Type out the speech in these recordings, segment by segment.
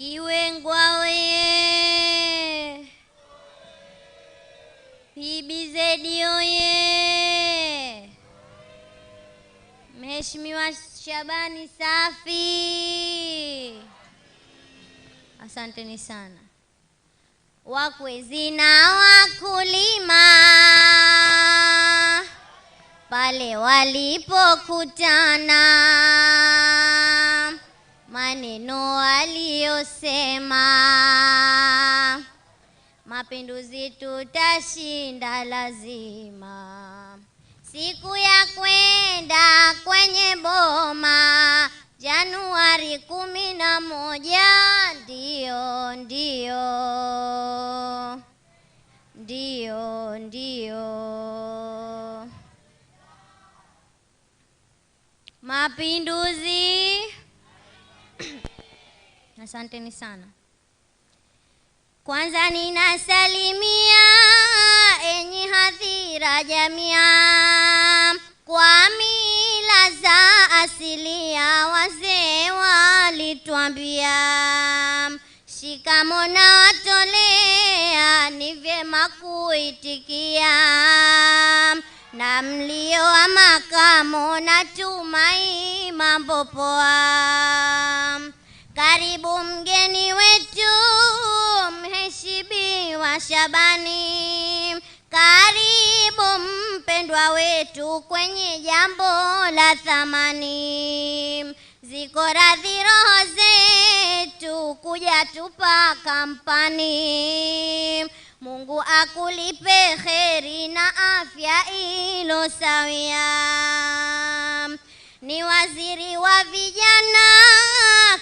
Kiwengwa oye! PBZ oye! Mheshimiwa Shabani safi. Asanteni sana. Wakwezi na wakulima pale walipokutana, maneno waliyosema, mapinduzi tutashinda lazima. Siku ya kwenda kwenye boma Januari 11, ndio mapinduzi. Asanteni sana. Kwanza ninasalimia enyi hadhira jamia, kwa mila za asilia wazee walituambia, shikamo na watolea ni vyema kuitikia, na mlio wa makamo natumai mambo poa. Karibu mgeni wetu Mheshimiwa Shabani, karibu mpendwa wetu kwenye jambo la thamani. Ziko radhi roho zetu kuja tupa kampani. Mungu akulipe kheri na afya ilo sawia. Ni waziri wa vijana,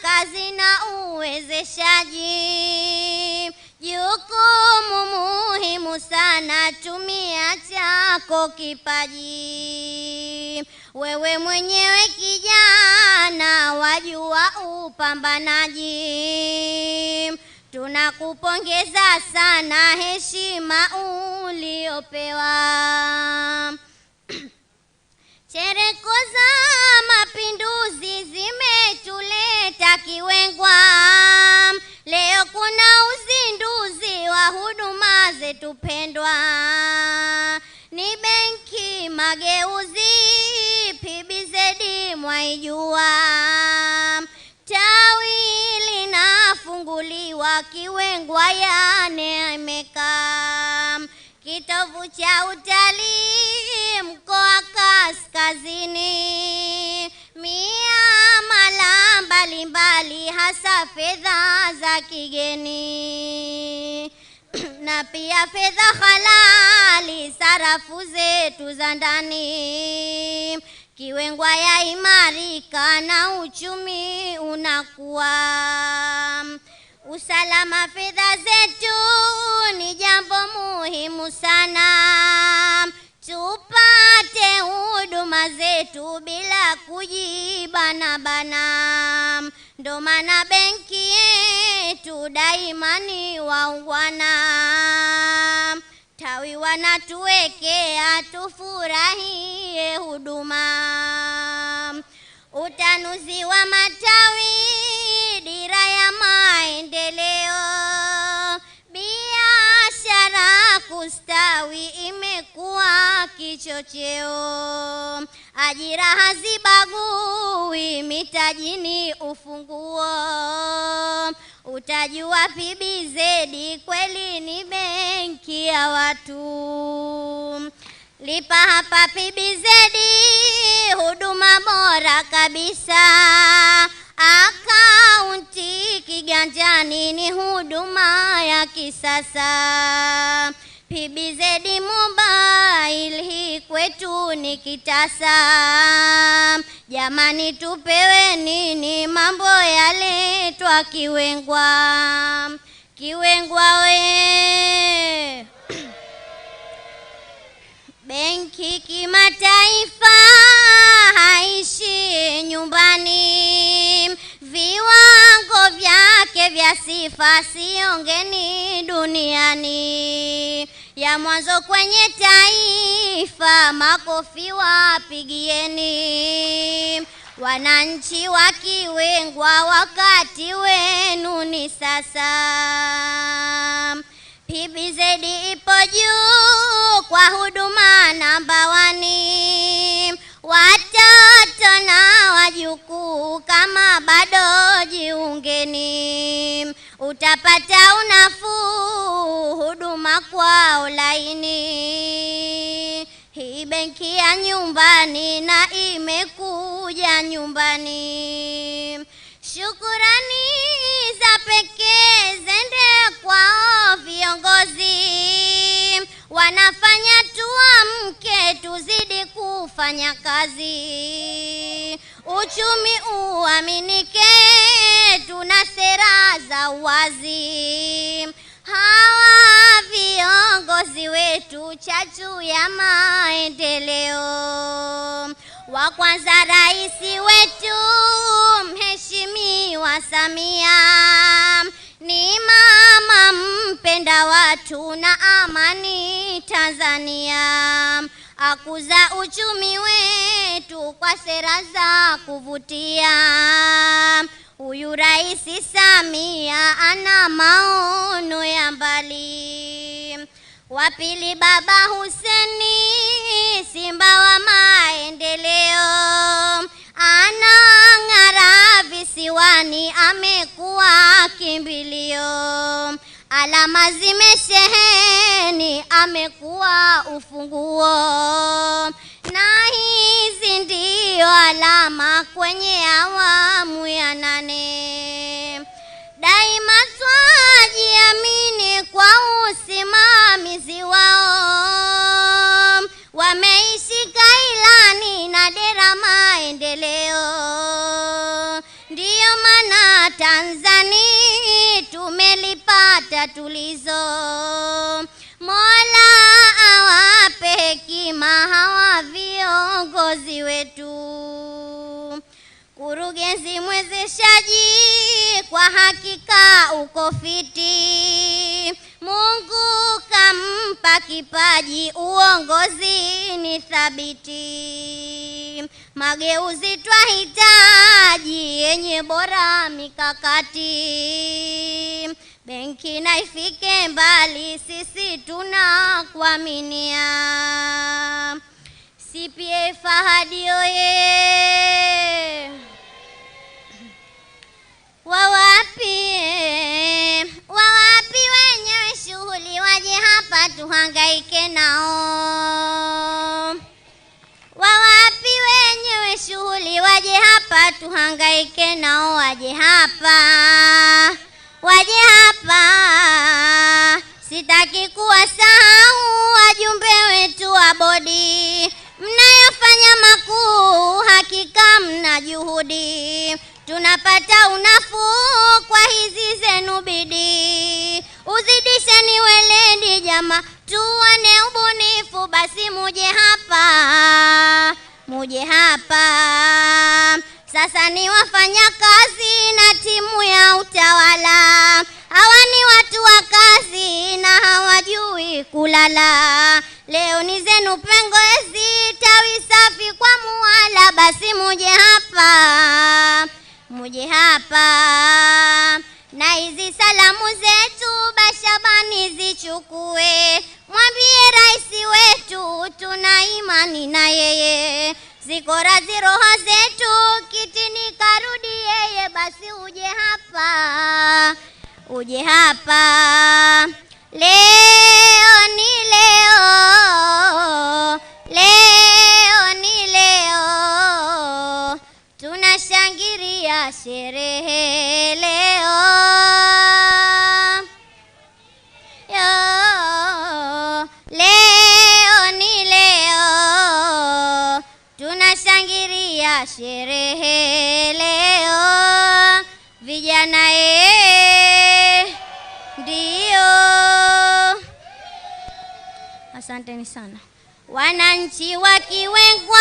kazi na uwezeshaji, jukumu muhimu sana, tumia chako kipaji. Wewe mwenyewe kijana wajua upambanaji, tunakupongeza sana heshima uliopewa. Chereko za mapinduzi zimetuleta Kiwengwa, leo kuna uzinduzi wa huduma zetu pendwa. Ni benki mageuzi PBZ mwaijua, tawi linafunguliwa Kiwengwa ya Neemeka, kitovu cha utalii mkoa kaskazini, miamala mbalimbali hasa fedha za kigeni na pia fedha halali, sarafu zetu za ndani. Kiwengwa ya imarika na uchumi unakuwa. Usalama fedha zetu ni jambo muhimu sana, tupate huduma zetu bila kujibana. Ndo maana benki yetu daima ni waungwana, tawi wanatuwekea tufurahie huduma. Utanuzi wa matawi dira ya maendeleo, biashara kustawi imekuwa kichocheo. Ajira hazibagui, mitajini ufunguo. Utajua PBZ kweli ni benki ya watu. Lipa hapa PBZ, huduma bora kabisa. Akaunti kiganjani ni huduma ya kisasa. PBZ mobile hii kwetu ni kitasa. Jamani tupewe nini, mambo yaletwa Kiwengwa. Kiwengwa we! Benki kimataifa haishi nyumbani, viwango vyake vya sifa siongeni duniani. Ya mwanzo kwenye taifa, makofi wapigieni. Wananchi wa Kiwengwa wakati wenu karibuni sasa. PBZ ipo juu kwa huduma namba 1. Watoto na wajukuu kama bado jiungeni, utapata unafuu huduma kwa ulaini. Hii benki ya nyumbani na imekuja nyumbani. Shukurani za pekee zende kwao viongozi, wanafanya tuamke tuzidi kufanya kazi. Uchumi uaminike, tuna sera za uwazi. Hawa viongozi wetu chachu ya maendeleo. Wa kwanza rais wetu Mheshimiwa Samia, ni mama mpenda watu na amani Tanzania. Akuza uchumi wetu kwa sera za kuvutia. Huyu Rais Samia ana maono ya mbali. Wa pili Baba Huseni, simba wa maendeleo, anang'ara visiwani, amekuwa kimbilio. Alama zimesheheni, amekuwa ufunguo, na hizi ndio alama kwenye awamu ya 8. Daima twajiamini kwa usimamizi wao, wameishika ilani na dira maendeleo. Ndiyo maana Tanzania tumelipata tulizo. Mola awape hekima hawa viongozi wetu. Kurugenzi mwezeshaji, kwa hakika uko fiti. Mungu kampa kipaji, uongozi ni thabiti. Mageuzi twahitaji yenye bora mikakati. Benki na ifike mbali, sisi tunakuaminia. CPA Fahadi oye! Wawapi wenyewe shughuli, waje hapa tuhangaike nao. Wawapi wenyewe shughuli, waje hapa tuhangaike nao. Waje hapa, sitaki kuwasahau wajumbe wetu wa bodi. Mnayofanya makuu, hakika mna juhudi. Tunapata unafuu kwa hizi zenu bidii. Uzidisheni weledi jama, tuone ubunifu. Basi muje hapa. Sasa ni wafanya kazi na timu ya utawala. Hawa ni watu wa kazi na hawajui kulala. Leo ni zenu pengezi, tawi safi kwa muwala. Basi muje hapa. Na hizi salamu zetu Bashabani zichukue, mwambie rais wetu tuna imani na yeye. Ziko radhi roho zetu, kitini karudi yeye. Basi uje hapa. Leo ni leo, tunashangilia sherehe leo. Leo ni leo, tunashangilia sherehe leo. Vijana ndio. Asanteni sana. Wananchi wakiwengwa,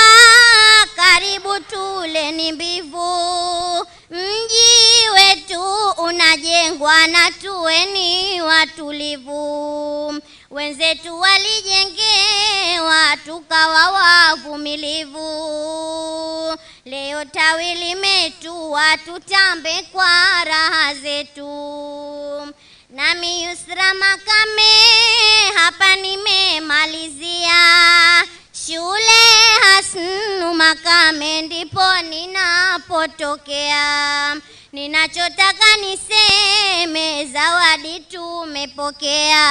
karibu tule ni mbivu. Mji wetu unajengwa na tuweni watulivu. Wenzetu walijengewa tukawa wavumilivu. Leo tawi limetua, tutambe kwa raha zetu. Nami Yusra Makame hapa nimemalizia shule Hasnu Makame, ndipo ninapotokea. Ninachotaka niseme, zawadi tumepokea.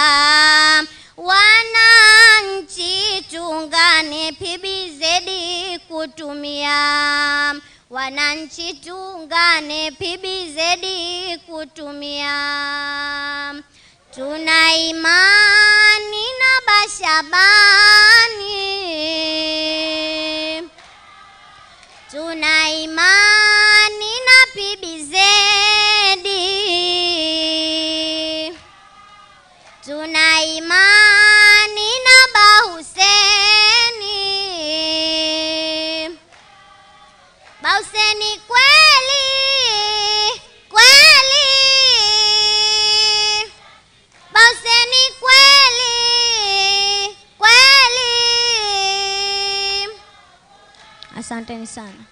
Wananchi tuungane PBZ kutumia. Wananchi tuungane PBZ kutumia. Tuna imani na Bashabani, tuna imani na PBZ, tuna imani na Bahuseni. Bahuseni kweli kweli, Bahuseni kweli kweli. Asanteni sana.